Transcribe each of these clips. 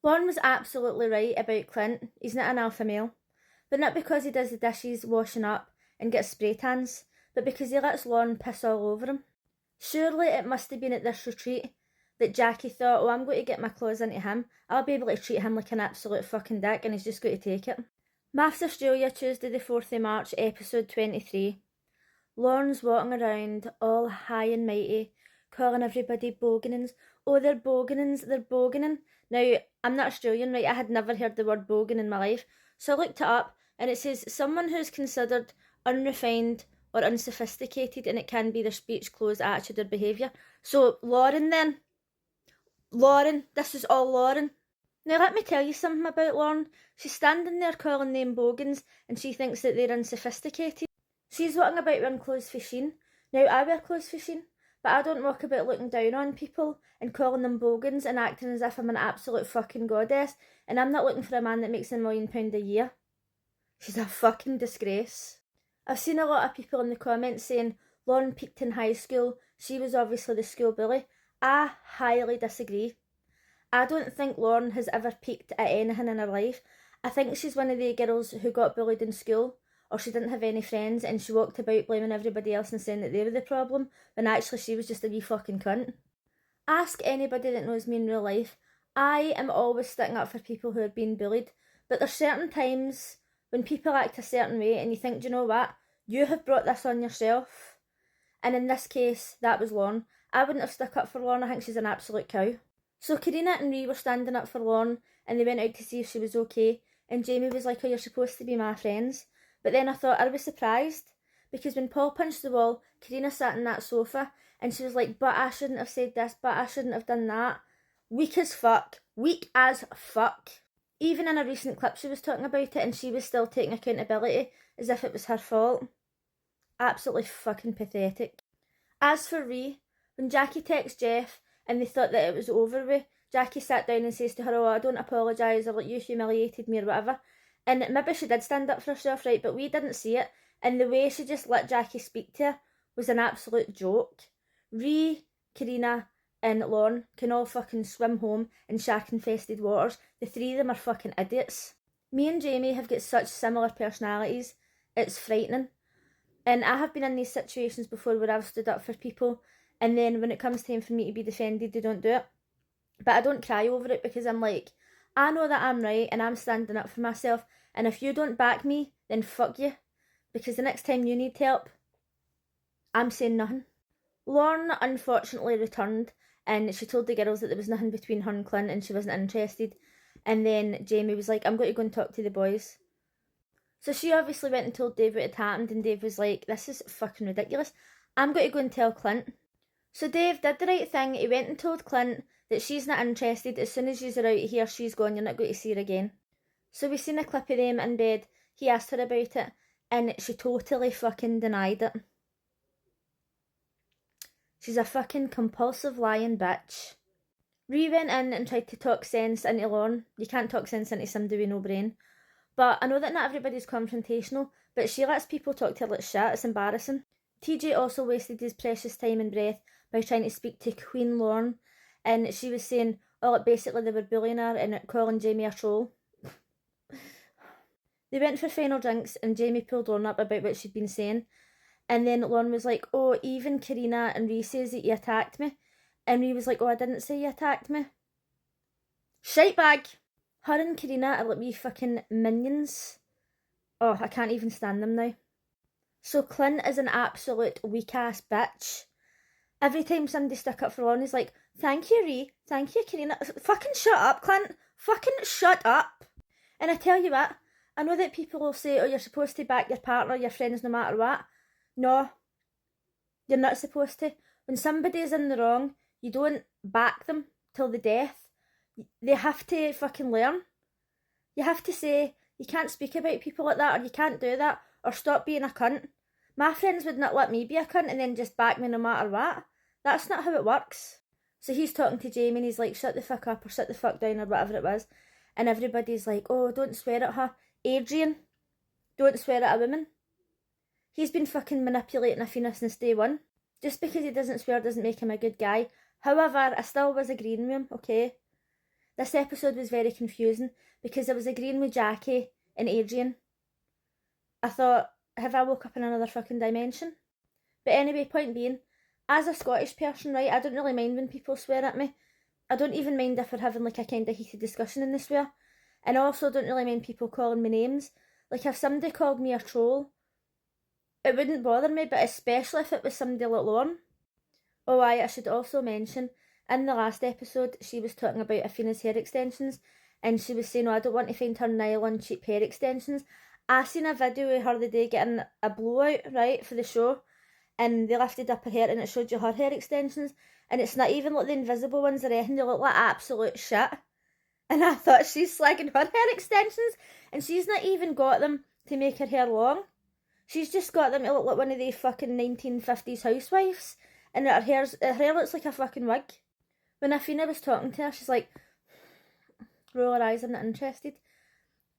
Lauren was absolutely right about Clint. He's not an alpha male. But not because he does the dishes, washing up, and gets spray tans, but because he lets Lauren piss all over him. Surely it must have been at this retreat that Jackie thought, oh, I'm going to get my claws into him. I'll be able to treat him like an absolute fucking dick, and he's just going to take it. MAFS Australia, Tuesday the 4th of March, episode 23. Lauren's walking around all high and mighty, calling everybody boganins. Oh, they're boganins, they're boganing. Now, I'm not Australian, right? I had never heard the word bogan in my life. So I looked it up, and it says someone who's considered unrefined or unsophisticated, and it can be their speech, clothes, attitude, or behaviour. So, Lauren then. Lauren, this is all Lauren. Now, let me tell you something about Lauren. She's standing there calling them bogans, and she thinks that they're unsophisticated. She's walking about wearing clothes for Shein. Now, I wear clothes for Shein, but I don't walk about looking down on people and calling them bogans and acting as if I'm an absolute fucking goddess, and I'm not looking for a man that makes £1 million a year. She's a fucking disgrace. I've seen a lot of people in the comments saying Lauren peaked in high school, she was obviously the school bully. I highly disagree. I don't think Lauren has ever peaked at anything in her life. I think she's one of the girls who got bullied in school, or she didn't have any friends and she walked about blaming everybody else and saying that they were the problem, when actually she was just a wee fucking cunt. Ask anybody that knows me in real life. I am always sticking up for people who are being bullied, but there's certain times when people act a certain way and you think, do you know what? You have brought this on yourself. And in this case, that was Lauren. I wouldn't have stuck up for Lauren. I think she's an absolute cow. So Karina and Ree were standing up for Lauren and they went out to see if she was okay. And Jamie was like, oh, you're supposed to be my friends. But then I thought, I was surprised. Because when Paul punched the wall, Karina sat in that sofa and she was like, but I shouldn't have said this, but I shouldn't have done that. Weak as fuck. Weak as fuck. Even in a recent clip she was talking about it and she was still taking accountability as if it was her fault. Absolutely fucking pathetic. As for Ree, when Jackie texts Jeff and they thought that it was over with, Jackie sat down and says to her, oh, I don't apologise, or like, you humiliated me or whatever. And maybe she did stand up for herself, right, but we didn't see it. And the way she just let Jackie speak to her was an absolute joke. Ree, Karina and Lauren can all fucking swim home in shark-infested waters. The three of them are fucking idiots. Me and Jamie have got such similar personalities, it's frightening. And I have been in these situations before where I've stood up for people and then when it comes time for me to be defended, they don't do it. But I don't cry over it because I'm like, I know that I'm right and I'm standing up for myself, and if you don't back me, then fuck you. Because the next time you need help, I'm saying nothing. Lauren unfortunately returned and she told the girls that there was nothing between her and Clint and she wasn't interested. And then Jamie was like, I'm going to go and talk to the boys. So she obviously went and told Dave what had happened, and Dave was like, this is fucking ridiculous. I'm going to go and tell Clint. So Dave did the right thing. He went and told Clint that she's not interested. As soon as you're out of here, she's gone. You're not going to see her again. So we seen a clip of them in bed. He asked her about it and she totally fucking denied it. She's a fucking compulsive lying bitch. Ree went in and tried to talk sense into Lauren. You can't talk sense into somebody with no brain. But I know that not everybody's confrontational, but she lets people talk to her like shit. It's embarrassing. TJ also wasted his precious time and breath by trying to speak to Queen Lauren, and she was saying, oh, like basically they were bullying her and calling Jamie a troll. They went for final drinks and Jamie pulled Lauren up about what she'd been saying, and then Lauren was like, oh, even Karina and Ree says that you attacked me, and Ree was like, oh, I didn't say you attacked me. Shite bag! Her and Karina are like wee fucking minions. Oh, I can't even stand them now. So Clint is an absolute weak-ass bitch. Every time somebody stuck up for Lauren, he's like, thank you, Ree. Thank you, Karina. Fucking shut up, Clint. Fucking shut up. And I tell you what, I know that people will say, oh, you're supposed to back your partner, your friends, no matter what. No. You're not supposed to. When somebody is in the wrong, you don't back them till the death. They have to fucking learn. You have to say, you can't speak about people like that, or you can't do that, or stop being a cunt. My friends would not let me be a cunt and then just back me no matter what. That's not how it works. So he's talking to Jamie and he's like, shut the fuck up or sit the fuck down or whatever it was. And everybody's like, oh, don't swear at her. Adrian, don't swear at a woman. He's been fucking manipulating Athena since day one. Just because he doesn't swear doesn't make him a good guy. However, I still was agreeing with him, okay? This episode was very confusing because I was agreeing with Jackie and Adrian. I thought, have I woke up in another fucking dimension? But anyway, point being, as a Scottish person, right, I don't really mind when people swear at me. I don't even mind if we're having like a kind of heated discussion in the swear. And I also don't really mind people calling me names. Like if somebody called me a troll, it wouldn't bother me, but especially if it was somebody like Lauren. Oh I should also mention, in the last episode, she was talking about Athena's hair extensions, and she was saying, oh, I don't want to find her nylon cheap hair extensions. I seen a video of her the day getting a blowout, right, for the show, and they lifted up her hair and it showed you her hair extensions, and it's not even like the invisible ones or anything, they look like absolute shit. And I thought, she's slagging her hair extensions, and she's not even got them to make her hair long. She's just got them to look like one of the fucking 1950s housewives, and her hair looks like a fucking wig. When Athena was talking to her, she's like, roll her eyes, I'm not interested.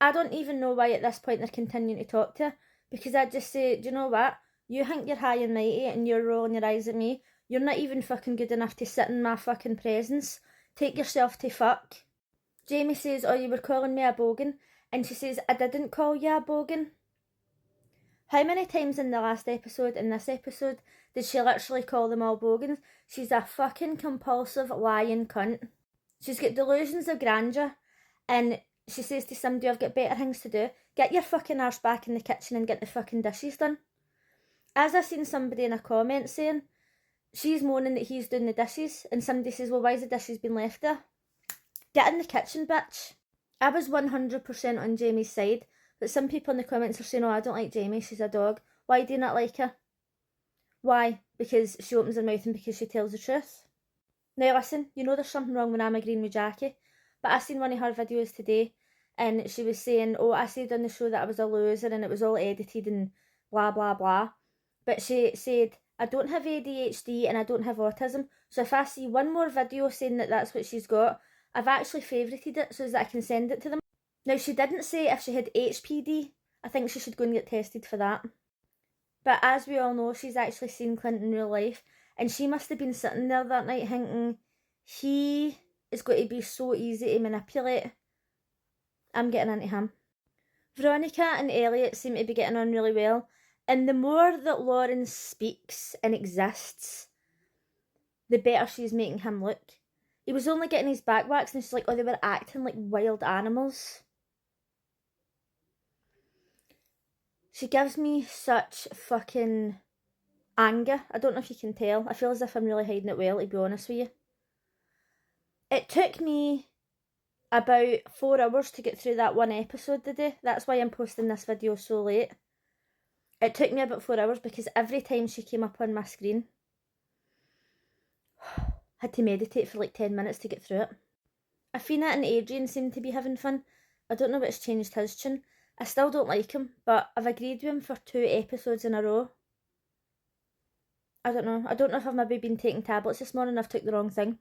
I don't even know why at this point they're continuing to talk to her, because I'd just say, do you know what? You think you're high and mighty and you're rolling your eyes at me. You're not even fucking good enough to sit in my fucking presence. Take yourself to fuck. Jamie says, oh, you were calling me a bogan. And she says, I didn't call you a bogan. How many times in the last episode and this episode did she literally call them all bogans? She's a fucking compulsive lying cunt. She's got delusions of grandeur, and she says to somebody, I've got better things to do. Get your fucking arse back in the kitchen and get the fucking dishes done. As I seen somebody in a comment saying, she's moaning that he's doing the dishes, and somebody says, well, why's the dishes been left there? Get in the kitchen, bitch. I was 100% on Jamie's side, but some people in the comments are saying, oh, I don't like Jamie, she's a dog. Why do you not like her? Why? Because she opens her mouth and because she tells the truth? Now listen, you know there's something wrong when I'm agreeing with Jackie, but I seen one of her videos today, and she was saying, oh, I said on the show that I was a loser and it was all edited and blah blah blah. But she said, I don't have ADHD and I don't have autism, so if I see one more video saying that that's what she's got, I've actually favourited it so that I can send it to them. Now, she didn't say if she had HPD. I think she should go and get tested for that. But as we all know, she's actually seen Clint in real life, and she must have been sitting there that night thinking, he is going to be so easy to manipulate. I'm getting into him. Veronica and Elliot seem to be getting on really well, and the more that Lauren speaks and exists, the better she's making him look. He was only getting his back waxed, and she's like, oh, they were acting like wild animals. She gives me such fucking anger. I don't know if you can tell. I feel as if I'm really hiding it well, to be honest with you. It took me about 4 hours to get through that one episode today. That's why I'm posting this video so late. It took me about 4 hours because every time she came up on my screen, I had to meditate for like 10 minutes to get through it. Athena and Adrian seem to be having fun. I don't know what's changed his tune. I still don't like him, but I've agreed with him for 2 episodes in a row. I don't know. I don't know if I've maybe been taking tablets this morning. I've took the wrong thing.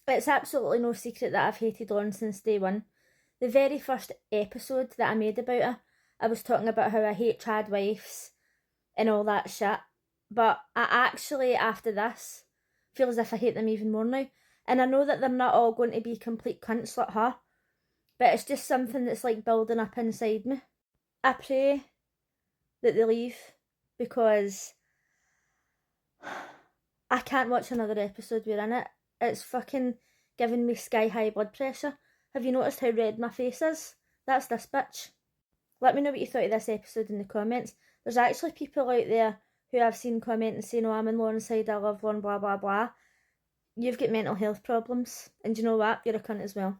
It's absolutely no secret that I've hated Lauren since day one. The very first episode that I made about her, I was talking about how I hate trad wives and all that shit. But I actually, after this, feel as if I hate them even more now. And I know that they're not all going to be complete cunts like her, but it's just something that's like building up inside me. I pray that they leave, because I can't watch another episode we're in it. It's fucking giving me sky high blood pressure. Have you noticed how red my face is? That's this bitch. Let me know what you thought of this episode in the comments. There's actually people out there who I've seen comment and saying, oh, I'm on Lauren's side, I love Lauren, blah blah blah. You've got mental health problems, and you know what? You're a cunt as well.